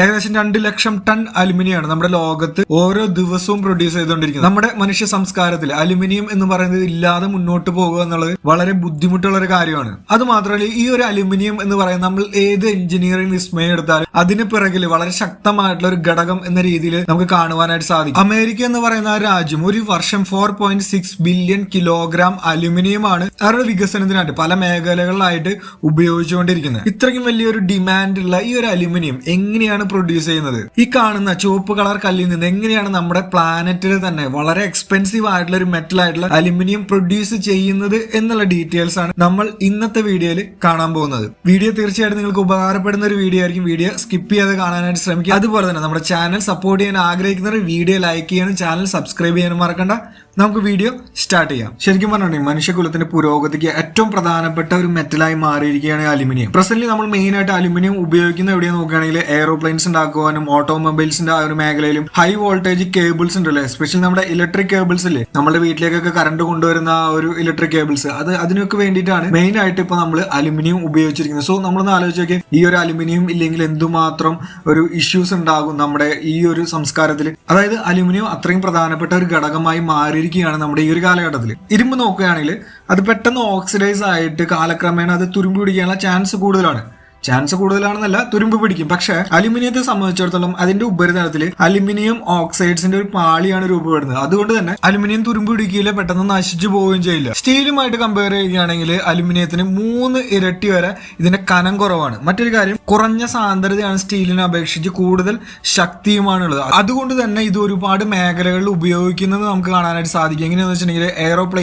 ഏകദേശം 2 ലക്ഷം ടൺ അലുമിനിയമാണ് നമ്മുടെ ലോകത്ത് ഓരോ ദിവസവും പ്രൊഡ്യൂസ് ചെയ്തുകൊണ്ടിരിക്കുന്നത്. നമ്മുടെ മനുഷ്യ സംസ്കാരത്തിൽ അലുമിനിയം എന്ന് പറയുന്നത് ഇല്ലാതെ മുന്നോട്ട് പോകുക എന്നുള്ളത് വളരെ ബുദ്ധിമുട്ടുള്ള ഒരു കാര്യമാണ്. അത് മാത്രമല്ല, ഈ ഒരു അലുമിനിയം എന്ന് പറയുന്നത് നമ്മൾ ഏത് എഞ്ചിനീയറിംഗ് വിസ്മയം എടുത്താലും അതിന് പിറകിൽ വളരെ ശക്തമായിട്ടുള്ള ഒരു ഘടകം എന്ന രീതിയിൽ നമുക്ക് കാണുവാനായിട്ട് സാധിക്കും. അമേരിക്ക എന്ന് പറയുന്ന ആ രാജ്യം ഒരു വർഷം 4.6 ബില്യൺ കിലോഗ്രാം അലുമിനിയമാണ് അവരുടെ വികസനത്തിനായിട്ട് പല മേഖലകളിലായിട്ട് ഉപയോഗിച്ചുകൊണ്ടിരിക്കുന്നത്. ഇത്രയ്ക്കും വലിയൊരു ഡിമാൻഡുള്ള ഈ ഒരു അലുമിനിയം എങ്ങനെയാണ് പ്രൊഡ്യൂസ് ചെയ്യുന്നത്? ഈ കാണുന്ന ചുവപ്പ് കളർ കല്ലിൽ നിന്ന് എങ്ങനെയാണ് നമ്മുടെ പ്ലാനറ്റിൽ തന്നെ വളരെ എക്സ്പെൻസീവ് ആയിട്ടുള്ള ഒരു മെറ്റൽ ആയിട്ടുള്ള അലുമിനിയം പ്രൊഡ്യൂസ് ചെയ്യുന്നത് എന്നുള്ള ഡീറ്റെയിൽസ് ആണ് നമ്മൾ ഇന്നത്തെ വീഡിയോയിൽ കാണാൻ പോകുന്നത്. വീഡിയോ തീർച്ചയായിട്ടും നിങ്ങൾക്ക് ഉപകാരപ്പെടുന്ന ഒരു വീഡിയോ ആയിരിക്കും. വീഡിയോ സ്കിപ്പ് ചെയ്യാതെ കാണാനായിട്ട് ശ്രമിക്കുക. അതുപോലെ തന്നെ നമ്മുടെ ചാനൽ സപ്പോർട്ട് ചെയ്യാൻ ആഗ്രഹിക്കുന്നവർ വീഡിയോ ലൈക്ക് ചെയ്യാനും ചാനൽ സബ്സ്ക്രൈബ് ചെയ്യാനും മറക്കണ്ട. നമുക്ക് വീഡിയോ സ്റ്റാർട്ട് ചെയ്യാം. ശരിക്കും പറഞ്ഞിട്ടുണ്ടെങ്കിൽ മനുഷ്യകുലത്തിന്റെ പുരോഗതിക്ക് ഏറ്റവും പ്രധാനപ്പെട്ട ഒരു മെറ്റലായി മാറിയിരിക്കുകയാണ് അലുമിനിയം. പ്രസന്റ്ലി നമ്മൾ മെയിൻ ആയിട്ട് അലുമിനിയം ഉപയോഗിക്കുന്ന എവിടെയാണ് നോക്കുകയാണെങ്കിൽ എയറോപ്ലെയിൻസ് ഉണ്ടാക്കുവാനും ഓട്ടോമൊബൈൽസിന്റെ ആ ഒരു മേഖലയിലും ഹൈ വോൾട്ടേജ് കേബിൾസ് ഉണ്ടല്ലേ, എസ്പെഷ്യലി നമ്മുടെ ഇലക്ട്രിക് കേബിൾസ് ഇല്ലേ, നമ്മുടെ വീട്ടിലേക്കൊക്കെ കറണ്ട് കൊണ്ടുവരുന്ന ആ ഒരു ഇലക്ട്രിക് കേബിൾസ്, അതിനൊക്കെ വേണ്ടിയിട്ടാണ് മെയിൻ ആയിട്ട് ഇപ്പൊ നമ്മൾ അലുമിനിയം ഉപയോഗിച്ചിരിക്കുന്നത്. സോ നമ്മളൊന്ന് ആലോചിച്ച് നോക്കിയാൽ ഈ ഒരു അലുമിനിയം ഇല്ലെങ്കിൽ എന്തുമാത്രം ഒരു ഇഷ്യൂസ് ഉണ്ടാകും നമ്മുടെ ഈ ഒരു സംസ്കാരത്തിൽ. അതായത് അലുമിനിയം അത്രയും പ്രധാനപ്പെട്ട ഒരു ഘടകമായി മാറിയിരിക്കുകയാണ് നമ്മുടെ ഈ ഒരു കാലഘട്ടത്തിൽ. ഇരുമ്പ് നോക്കുകയാണെങ്കിൽ അത് പെട്ടെന്ന് ഓക്സിഡൈസ് ആയിട്ട് കാലക്രമേണ അത് തുരുമ്പ് പിടിക്കാനുള്ള ചാൻസ് കൂടുതലാണെന്നല്ല, തുരുമ്പ് പിടിക്കും. പക്ഷെ അലുമിനിയത്തെ സംബന്ധിച്ചിടത്തോളം അതിന്റെ ഉപരിതലത്തിൽ അലുമിനിയം ഓക്സൈഡ്സിന്റെ ഒരു പാളിയാണ് രൂപപ്പെടുന്നത്. അതുകൊണ്ട് തന്നെ അലുമിനിയം തുരുമ്പ് പിടിക്കില്ല, പെട്ടെന്ന് നശിച്ചു പോവുകയും ചെയ്യില്ല. സ്റ്റീലുമായിട്ട് കമ്പയർ ചെയ്യുകയാണെങ്കിൽ അലുമിനിയത്തിന് 3 ഇരട്ടി വരെ ഇതിന്റെ കനം കുറവാണ്. മറ്റൊരു കാര്യം, കുറഞ്ഞ സാന്ദ്രതയാണ് സ്റ്റീലിനെ അപേക്ഷിച്ച്, കൂടുതൽ ശക്തിയുമാണുള്ളത്. അതുകൊണ്ട് തന്നെ ഇത് ഒരുപാട് മേഖലകളിൽ ഉപയോഗിക്കുന്നത് നമുക്ക് കാണാനായിട്ട് സാധിക്കും. എങ്ങനെയാണെന്ന് വെച്ചിട്ടുണ്ടെങ്കിൽ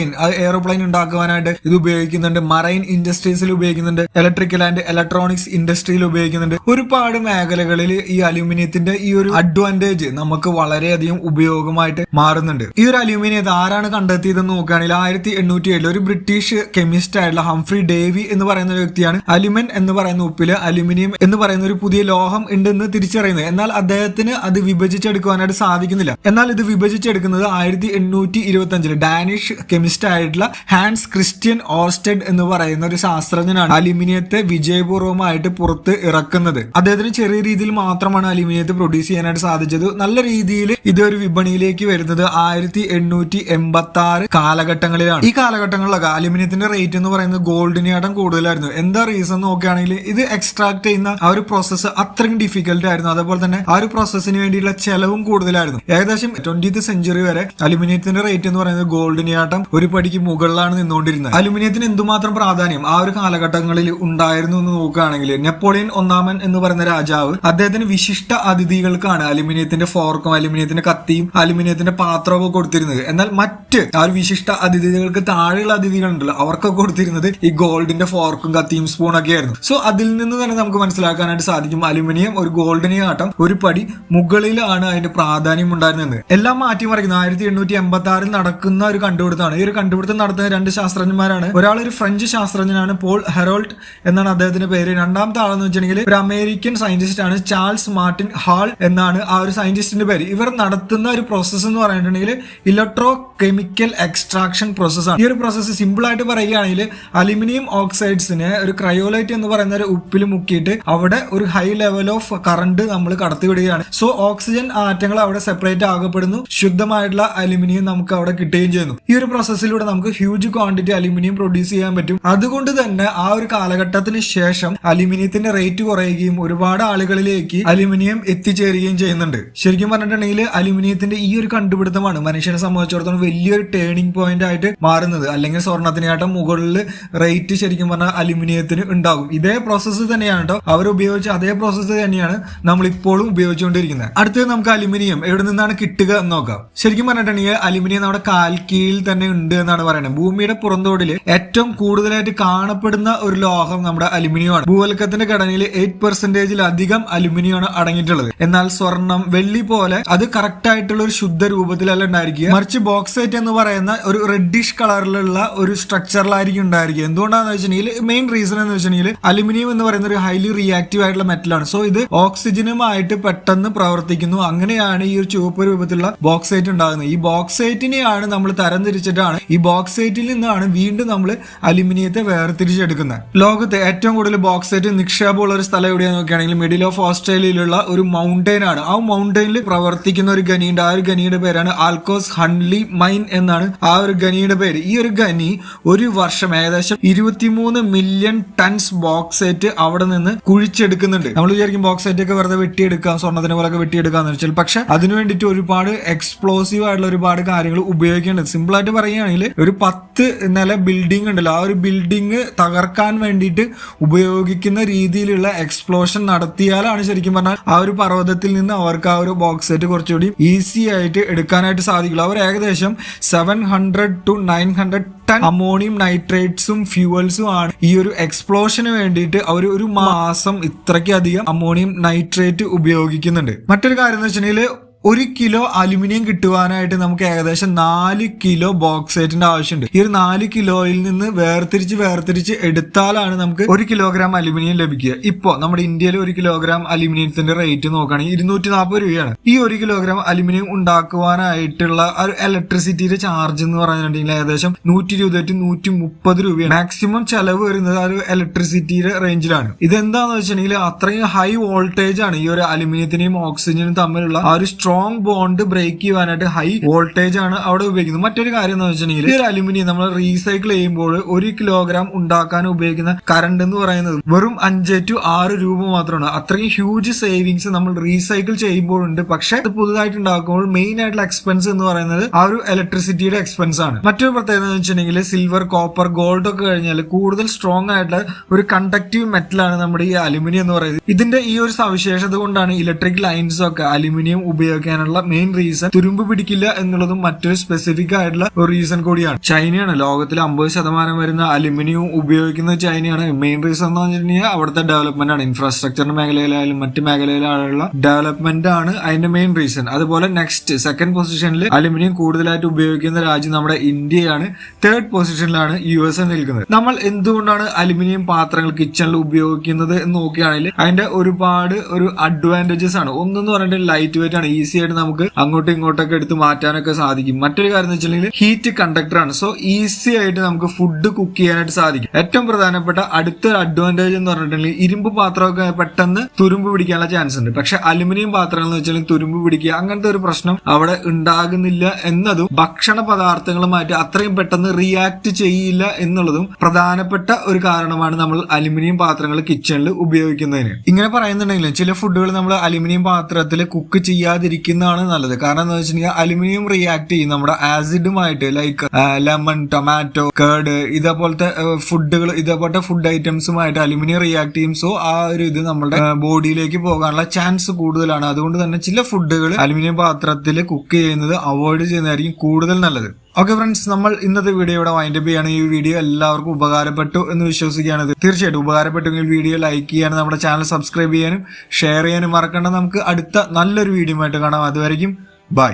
എയറോപ്ലെയിൻ ഉണ്ടാക്കുവാനായിട്ട് ഇത് ഉപയോഗിക്കുന്നുണ്ട്, മറൈൻ ഇൻഡസ്ട്രീസിൽ ഉപയോഗിക്കുന്നുണ്ട്, ഇലക്ട്രിക്കൽ ആൻഡ് ഇലക്ട്രോണിക്സ് ഇൻഡസ്ട്രിയിൽ ഉപയോഗിക്കുന്നുണ്ട്. ഒരുപാട് മേഖലകളിൽ ഈ അലുമിനിയത്തിന്റെ ഈ ഒരു അഡ്വാൻറ്റേജ് നമുക്ക് വളരെയധികം ഉപയോഗമായിട്ട് മാറുന്നുണ്ട്. ഈ ഒരു അലുമിനിയത്തെ ആരാണ് കണ്ടെത്തിയതെന്ന് നോക്കുകയാണെങ്കിൽ 1807 ഒരു ബ്രിട്ടീഷ് കെമിസ്റ്റ് ആയിട്ടുള്ള ഹംഫ്രി ഡേവി എന്ന് പറയുന്ന ഒരു വ്യക്തിയാണ് അലുമിൻ എന്ന് പറയുന്ന ഉപ്പില് അലുമിനിയം എന്ന് പറയുന്ന ഒരു പുതിയ ലോഹം ഉണ്ടെന്ന് തിരിച്ചറിയുന്നത്. എന്നാൽ അദ്ദേഹത്തിന് അത് വിഭജിച്ചെടുക്കുവാനായിട്ട് സാധിക്കുന്നില്ല. എന്നാൽ ഇത് വിഭജിച്ചെടുക്കുന്നത് 1825 ഡാനിഷ് കെമിസ്റ്റ് ആയിട്ടുള്ള ഹാൻസ് ക്രിസ്ത്യൻ ഓർസ്റ്റഡ് എന്ന് പറയുന്ന ഒരു ശാസ്ത്രജ്ഞനാണ് അലുമിനിയത്തെ വിജയപൂർവ്വമായിട്ട് പുറത്ത് ഇറക്കുന്നത്. അദ്ദേഹത്തിന് ചെറിയ രീതിയിൽ മാത്രമാണ് അലുമിനിയത്തെ പ്രൊഡ്യൂസ് ചെയ്യാനായിട്ട് സാധിച്ചത്. നല്ല രീതിയിൽ ഇതൊരു വിപണിയിലേക്ക് വരുന്നത് 1886 കാലഘട്ടങ്ങളിലാണ്. ഈ കാലഘട്ടങ്ങളിലൊക്കെ അലുമിനിയത്തിന്റെ റേറ്റ് എന്ന് പറയുന്നത് ഗോൾഡിനെക്കാട്ടും കൂടുതലായിരുന്നു. എന്താ റീസൺ നോക്കുകയാണെങ്കിൽ ഇത് എക്സ്ട്രാക്ട് ചെയ്യുന്ന ആ ഒരു പ്രോസസ്സ് അത്രയും ഡിഫിക്കൽട്ട് ആയിരുന്നു. അതുപോലെ തന്നെ ആ ഒരു പ്രോസസ്സിന് വേണ്ടിയുള്ള ചെലവും കൂടുതലായിരുന്നു. ഏകദേശം 20th സെഞ്ചുറി വരെ അലുമിനിയത്തിന്റെ റേറ്റ് എന്ന് പറയുന്നത് ഗോൾഡിനെക്കാട്ടും ഒരു പടിക്ക് മുകളിലാണ് നിന്നുകൊണ്ടിരുന്നത്. അലുമിനിയത്തിന് എന്തുമാത്രം പ്രാധാന്യം ആ ഒരു കാലഘട്ടങ്ങളിൽ ഉണ്ടായിരുന്നു എന്ന് നോക്കുകയാണെങ്കിൽ നെപ്പോളിയൻ ഒന്നാമൻ എന്ന് പറയുന്ന രാജാവ് അദ്ദേഹത്തിന് വിശിഷ്ട അതിഥികൾക്കാണ് അലുമിനിയത്തിന്റെ ഫോർക്കും അലുമിനിയത്തിന്റെ കത്തിയും അലുമിനിയത്തിന്റെ പാത്രവും കൊടുത്തിരുന്നത്. എന്നാൽ മറ്റ് ആ ഒരു വിശിഷ്ട അതിഥികൾക്ക് താഴെയുള്ള അതിഥികളുണ്ടല്ലോ അവർക്കൊക്കെ കൊടുത്തിരുന്നത് ഈ ഗോൾഡിന്റെ ഫോർക്കും കത്തിയും സ്പൂണൊക്കെ ആയിരുന്നു. സോ അതിൽ നിന്ന് തന്നെ നമുക്ക് മനസ്സിലാക്കാനായിട്ട് സാധിക്കും അലുമിനിയം ഒരു ഗോൾഡിനെക്കാട്ടും ഒരു പടി മുകളിലാണ് അതിന്റെ പ്രാധാന്യം ഉണ്ടായിരുന്നത്. എല്ലാം മാറ്റിമറിക്കുന്നത് 1886 നടക്കുന്ന ഒരു കണ്ടുപിടുത്തമാണ്. ഈ ഒരു കണ്ടുപിടുത്തം നടത്തുന്ന 2 ശാസ്ത്രജ്ഞന്മാരാണ്. ഒരാൾ ഒരു ഫ്രഞ്ച് ശാസ്ത്രജ്ഞനാണ്, പോൾ ഹെറോൾട്ട് എന്നാണ് അദ്ദേഹത്തിന്റെ പേര്. രണ്ടാമത്തെ ആളെന്ന് വെച്ചിട്ടുണ്ടെങ്കിൽ ഒരു അമേരിക്കൻ സയന്റിസ്റ്റ് ആണ്, ചാൾസ് മാർട്ടിൻ ഹാൾ എന്നാണ് ആ ഒരു സയന്റിസ്റ്റിന്റെ പേര്. ഇവർ നടത്തുന്ന ഒരു പ്രോസസ്സ് എന്ന് പറഞ്ഞിട്ടുണ്ടെങ്കിൽ ഇലക്ട്രോ കെമിക്കൽ എക്സ്ട്രാക്ഷൻ പ്രോസസ്സാണ്. ഈ ഒരു പ്രോസസ്സ് സിമ്പിൾ ആയിട്ട് പറയുകയാണെങ്കിൽ അലുമിനിയം ഓക്സൈഡ്സിനെ ഒരു ക്രയോലൈറ്റ് എന്ന് പറയുന്ന ഒരു ഉപ്പിൽ മുക്കിയിട്ട് അവിടെ ഒരു ഹൈ ലെവൽ ഓഫ് കറണ്ട് നമ്മൾ കടത്തിവിടുകയാണ്. സോ ഓക്സിജൻ ആറ്റങ്ങൾ അവിടെ സെപ്പറേറ്റ് ആകപ്പെടുന്നു, ശുദ്ധമായിട്ടുള്ള അലുമിനിയം നമുക്ക് അവിടെ കിട്ടുകയും ചെയ്യുന്നു. ഈ ഒരു പ്രോസസ്സിലൂടെ നമുക്ക് ഹ്യൂജ് ക്വാണ്ടിറ്റി അലുമിനിയം പ്രൊഡ്യൂസ് ചെയ്യാൻ പറ്റും. അതുകൊണ്ട് തന്നെ ആ ഒരു കാലഘട്ടത്തിന് ശേഷം അലുമിനിയത്തിന്റെ റേറ്റ് കുറയുകയും ഒരുപാട് ആളുകളിലേക്ക് അലുമിനിയം എത്തിച്ചേരുകയും ചെയ്യുന്നുണ്ട്. ശരിക്കും പറഞ്ഞിട്ടുണ്ടെങ്കിൽ അലുമിനിയത്തിന്റെ ഈ ഒരു കണ്ടുപിടുത്തമാണ് മനുഷ്യനെ സംബന്ധിച്ചിടത്തോളം വലിയൊരു ടേണിംഗ് പോയിന്റ് ആയിട്ട് മാറുന്നത്. അല്ലെങ്കിൽ സ്വർണ്ണത്തിനായിട്ടും മുകളിൽ റേറ്റ് ശരിക്കും പറഞ്ഞാൽ അലുമിനിയത്തിന് ഉണ്ടാകും. ഇതേ പ്രോസസ്സ് തന്നെയാണ് കേട്ടോ അവർ ഉപയോഗിച്ച അതേ പ്രോസസ്സ് തന്നെയാണ് നമ്മൾ ഇപ്പോഴും ഉപയോഗിച്ചുകൊണ്ടിരിക്കുന്നത്. അടുത്തത് നമുക്ക് അലുമിനിയം എവിടെ നിന്നാണ് കിട്ടുക എന്ന് നോക്കാം. ശരിക്കും പറഞ്ഞിട്ടുണ്ടെങ്കിൽ അലുമിനിയം നമ്മുടെ കാൽക്കീഴിൽ തന്നെ ഉണ്ട് എന്നാണ് പറയുന്നത്. ഭൂമിയുടെ പുറന്തോടിൽ ഏറ്റവും കൂടുതലായിട്ട് കാണപ്പെടുന്ന ഒരു ലോഹം നമ്മുടെ അലുമിനിയമാണ്. ഭൂവൽക്കത്തിന്റെ ഘടനയിൽ 8% അലുമിനിയമാണ് അടങ്ങിയിട്ടുള്ളത്. എന്നാൽ സ്വർണം, വെള്ളി പോലെ അത് കറക്റ്റ് ആയിട്ടുള്ള ഒരു ശുദ്ധ രൂപത്തിലല്ല ഉണ്ടായിരിക്കുക. മറിച്ച് ബോക്സൈറ്റ് എന്ന് പറയുന്ന ഒരു റെഡിഷ് കളറിലുള്ള ഒരു സ്ട്രക്ചറിലായിരിക്കും ഉണ്ടായിരിക്കുക. എന്തുകൊണ്ടാണെന്ന് വെച്ചിട്ടുണ്ടെങ്കിൽ മെയിൻ റീസൺ എന്ന് വെച്ചിട്ടുണ്ടെങ്കിൽ അലുമിനിയം എന്ന് പറയുന്ന ഒരു ഹൈലി റിയാക്റ്റീവ് ആയിട്ടുള്ള മെറ്റലാണ്. സോ ഇത് ഓക്സിജനുമായിട്ട് പെട്ടെന്ന് പ്രവർത്തിക്കുന്നു. അങ്ങനെയാണ് ഈ ഒരു ചുവപ്പ് രൂപത്തിലുള്ള ബോക്സൈറ്റ് ഉണ്ടാകുന്നത്. ഈ ബോക്സൈറ്റിനെയാണ് നമ്മൾ തരംതിരിച്ചിട്ടാണ് ഈ ബോക്സൈറ്റിൽ നിന്നാണ് വീണ്ടും നമ്മൾ അലുമിനിയത്തെ വേർതിരിച്ചെടുക്കുന്നത്. ലോകത്ത് ഏറ്റവും കൂടുതൽ ബോക്സൈറ്റ് ബോക്സൈറ്റ് നിക്ഷേപമുള്ള ഒരു സ്ഥലം എവിടെയാന്ന് നോക്കുകയാണെങ്കിൽ മിഡിൽ ഓഫ് ഓസ്ട്രേലിയയിലുള്ള ഒരു മൗണ്ടെയിൻ ആണ്. ആ മൗണ്ടെയിനിൽ പ്രവർത്തിക്കുന്ന ഒരു ഖനിയുണ്ട്. ആ ഒരു ഖനിയുടെ പേരാണ് ആൽക്കോസ് ഹൺലി മൈൻ എന്നാണ് ആ ഒരു ഖനിയുടെ പേര്. ഈ ഒരു ഖനി ഒരു വർഷം ഏകദേശം 23 മില്യൺ ടൺസ് ബോക്സൈറ്റ് അവിടെ നിന്ന് കുഴിച്ചെടുക്കുന്നുണ്ട്. നമ്മൾ വിചാരിക്കും ബോക്സൈറ്റ് ഒക്കെ വെറുതെ വെട്ടിയെടുക്കാം, സ്വർണ്ണത്തിനെ പോലൊക്കെ വെട്ടിയെടുക്കാന്ന് വെച്ചാൽ, പക്ഷെ അതിനു വേണ്ടിയിട്ട് ഒരുപാട് എക്സ്പ്ലോസീവ് ആയിട്ടുള്ള ഒരുപാട് കാര്യങ്ങൾ ഉപയോഗിക്കേണ്ടത്. സിമ്പിൾ ആയിട്ട് പറയുകയാണെങ്കിൽ ഒരു 10 നില ബിൽഡിംഗ് ഉണ്ടല്ലോ, ആ ഒരു ബിൽഡിംഗ് തകർക്കാൻ വേണ്ടിയിട്ട് ഉപയോഗിക്കുന്ന രീതിയിലുള്ള എക്സ്പ്ലോഷൻ നടത്തിയാലാണ് ശരിക്കും പറഞ്ഞാൽ ആ ഒരു പർവ്വതത്തിൽ നിന്ന് അവർക്ക് ആ ഒരു ബോക്സൈറ്റ് കുറച്ചുകൂടി ഈസി ആയിട്ട് എടുക്കാനായിട്ട് സാധിക്കുള്ളൂ. അവർ ഏകദേശം 700 to 900 ടൺ അമോണിയം നൈട്രേറ്റ്സും ഫ്യൂവൽസും ആണ് ഈ ഒരു എക്സ്പ്ലോഷന് വേണ്ടിയിട്ട് അവർ ഒരു മാസം ഇത്രയ്ക്കധികം അമോണിയം നൈട്രേറ്റ് ഉപയോഗിക്കുന്നുണ്ട്. മറ്റൊരു കാര്യം എന്ന് വെച്ചിട്ടുണ്ടെങ്കിൽ 1 കിലോ അലുമിനിയം കിട്ടുവാനായിട്ട് നമുക്ക് ഏകദേശം 4 കിലോ ബോക്സൈറ്റിന്റെ ആവശ്യമുണ്ട്. ഈ ഒരു 4 കിലോയിൽ നിന്ന് വേർതിരിച്ച് എടുത്താലാണ് നമുക്ക് 1 കിലോഗ്രാം അലുമിനിയം ലഭിക്കുക. ഇപ്പോ നമ്മുടെ ഇന്ത്യയിൽ 1 കിലോഗ്രാം അലുമിനിയത്തിന്റെ റേറ്റ് നോക്കുകയാണെങ്കിൽ 240 രൂപയാണ്. ഈ 1 കിലോഗ്രാം അലുമിനിയം ഉണ്ടാക്കുവാനായിട്ടുള്ള ഒരു ഇലക്ട്രിസിറ്റിയുടെ ചാർജ് എന്ന് പറഞ്ഞിട്ടുണ്ടെങ്കിൽ ഏകദേശം 120 to 130 രൂപയാണ്. മാക്സിമം ചെലവ് വരുന്നത് ആ ഒരു ഇലക്ട്രിസിറ്റിയുടെ റേഞ്ചിലാണ്. ഇതെന്താന്ന് വെച്ചിട്ടുണ്ടെങ്കിൽ അത്രയും ഹൈ വോൾട്ടേജ് ആണ് ഈ ഒരു അലുമിനിയത്തിന്റെയും ഓക്സിജനും തമ്മിലുള്ള ആ ഒരു സ്ട്രോങ് ബോണ്ട് ബ്രേക്ക് ചെയ്യാനായിട്ട് ഹൈ വോൾട്ടേജ് ആണ് അവിടെ ഉപയോഗിക്കുന്നത്. മറ്റൊരു കാര്യം എന്ന് വെച്ചിട്ടുണ്ടെങ്കിൽ ഈ ഒരു അലുമിനിയം നമ്മൾ റീസൈക്കിൾ ചെയ്യുമ്പോൾ 1 കിലോഗ്രാം ഉണ്ടാക്കാൻ ഉപയോഗിക്കുന്ന കറണ്ട് എന്ന് പറയുന്നത് വെറും 5 to 6 രൂപ മാത്രമാണ്. അത്രയും ഹ്യൂജ് സേവിങ്സ് നമ്മൾ റീസൈക്കിൾ ചെയ്യുമ്പോഴുണ്ട്. പക്ഷെ അത് പുതുതായിട്ട് ഉണ്ടാക്കുമ്പോൾ മെയിൻ ആയിട്ടുള്ള എക്സ്പെൻസ് എന്ന് പറയുന്നത് ആ ഒരു ഇലക്ട്രിസിറ്റിയുടെ എക്സ്പെൻസ് ആണ്. മറ്റൊരു പ്രത്യേകത എന്ന് വെച്ചിട്ടുണ്ടെങ്കിൽ സിൽവർ, കോപ്പർ, ഗോൾഡ് ഒക്കെ കഴിഞ്ഞാൽ കൂടുതൽ സ്ട്രോങ് ആയിട്ടുള്ള ഒരു കണ്ടക്റ്റീവ് മെറ്റലാണ് നമ്മുടെ ഈ അലുമിനിയം എന്ന് പറയുന്നത്. ഇതിന്റെ ഈ ഒരു സവിശേഷത കൊണ്ടാണ് ഇലക്ട്രിക് ലൈൻസ് ഒക്കെ അലുമിനിയം ഉപയോഗിക്കാനുള്ള മെയിൻ റീസൺ തുരുമ്പ് പിടിക്കില്ല എന്നുള്ളതും മറ്റൊരു സ്പെസിഫിക് ആയിട്ടുള്ള ഒരു റീസൺ കൂടിയാണ്. ചൈനയാണ് ലോകത്തിൽ 50% വരുന്ന അലുമിനിയം ഉപയോഗിക്കുന്നത്. ചൈനയാണ്. മെയിൻ റീസൺ എന്ന് പറഞ്ഞിട്ടുണ്ടെങ്കിൽ അവിടുത്തെ ഡെവലപ്മെന്റ് ആണ്. ഇൻഫ്രാസ്ട്രക്ചറിന്റെ മേഖലയിലായാലും മറ്റ് മേഖലയിലുള്ള ഡെവലപ്മെന്റ് ആണ് അതിന്റെ മെയിൻ റീസൺ. അതുപോലെ നെക്സ്റ്റ് സെക്കൻഡ് പൊസിഷനിൽ അലുമിനിയം കൂടുതലായിട്ട് ഉപയോഗിക്കുന്ന രാജ്യം നമ്മുടെ ഇന്ത്യയാണ്. തേർഡ് പൊസിഷനിലാണ് USA നിൽക്കുന്നത്. നമ്മൾ എന്തുകൊണ്ടാണ് അലുമിനിയം പാത്രങ്ങൾ കിച്ചണിൽ ഉപയോഗിക്കുന്നത് എന്ന് നോക്കുകയാണെങ്കിൽ അതിന്റെ ഒരുപാട് ഒരു അഡ്വാൻറ്റേജസ് ആണ്. ഒന്നെന്ന് പറഞ്ഞിട്ട് ലൈറ്റ് വെയിറ്റ് ആണ്. ഈസി ആയിട്ട് നമുക്ക് അങ്ങോട്ടും ഇങ്ങോട്ടൊക്കെ എടുത്ത് മാറ്റാനൊക്കെ സാധിക്കും. മറ്റൊരു കാര്യം എന്ന് വെച്ചിട്ടുണ്ടെങ്കിൽ ഹീറ്റ് കണ്ടക്ടർ ആണ്. സോ ഈസി ആയിട്ട് നമുക്ക് ഫുഡ് കുക്ക് ചെയ്യാനായിട്ട് സാധിക്കും. ഏറ്റവും പ്രധാനപ്പെട്ട അടുത്തൊരു അഡ്വാൻറ്റേജ് എന്ന് പറഞ്ഞിട്ടുണ്ടെങ്കിൽ ഇരുമ്പ് പാത്രമൊക്കെ പെട്ടെന്ന് തുരുമ്പ് പിടിക്കാനുള്ള ചാൻസ് ഉണ്ട്. പക്ഷെ അലുമിനിയം പാത്രങ്ങൾ എന്ന് വെച്ചാൽ തുരുമ്പ് പിടിക്കുക അങ്ങനത്തെ ഒരു പ്രശ്നം അവിടെ ഉണ്ടാകുന്നില്ല എന്നതും ഭക്ഷണ പദാർത്ഥങ്ങളുമായിട്ട് അത്രയും പെട്ടെന്ന് റിയാക്ട് ചെയ്യില്ല എന്നുള്ളതും പ്രധാനപ്പെട്ട ഒരു കാരണമാണ് നമ്മൾ അലുമിനിയം പാത്രങ്ങൾ കിച്ചണിൽ ഉപയോഗിക്കുന്നതിന്. ഇങ്ങനെ പറയുന്നുണ്ടെങ്കിലും ചില ഫുഡുകൾ നമ്മൾ അലുമിനിയം പാത്രത്തിൽ കുക്ക് ചെയ്യാതിരിക്കുന്നതാണ് നല്ലത്. കാരണം എന്താ വെച്ചിട്ടുണ്ടെങ്കിൽ അലുമിനിയം റിയാക്ട് ചെയ്യും നമ്മുടെ ആസിഡുമായിട്ട്. ലൈക്ക് ലെമൺ, ടൊമാറ്റോ, കേർഡ് ഇതേപോലത്തെ ഫുഡുകൾ, ഇതേപോലത്തെ ഫുഡ് ഐറ്റംസുമായിട്ട് അലുമിനിയം റിയാക്ട് ചെയ്യും. സോ ആ ഒരു ഇത് നമ്മുടെ ബോഡിയിലേക്ക് പോകാനുള്ള ചാൻസ് കൂടുതലാണ്. അതുകൊണ്ട് തന്നെ ചില ഫുഡുകൾ അലുമിനിയം പാത്രത്തിൽ കുക്ക് ചെയ്യുന്നത് അവോയ്ഡ് ചെയ്യുന്നതായിരിക്കും കൂടുതൽ നല്ലത്. ഓക്കെ ഫ്രണ്ട്സ്, നമ്മൾ ഇന്നത്തെ വീഡിയോ ഇവിടെ വൈൻഡപ്പ് ചെയ്യാണ്. ഈ വീഡിയോ എല്ലാവർക്കും ഉപകാരപ്പെട്ടു എന്ന് വിശ്വസിക്കുകയാണ്. തീർച്ചയായിട്ടും ഉപകാരപ്പെട്ടെങ്കിൽ വീഡിയോ ലൈക്ക് ചെയ്യാനും നമ്മുടെ ചാനൽ സബ്സ്ക്രൈബ് ചെയ്യാനും ഷെയർ ചെയ്യാനും മറക്കണ്ട. നമുക്ക് അടുത്ത നല്ലൊരു വീഡിയോ ആയിട്ട് കാണാം. അതുവരെയും ബൈ.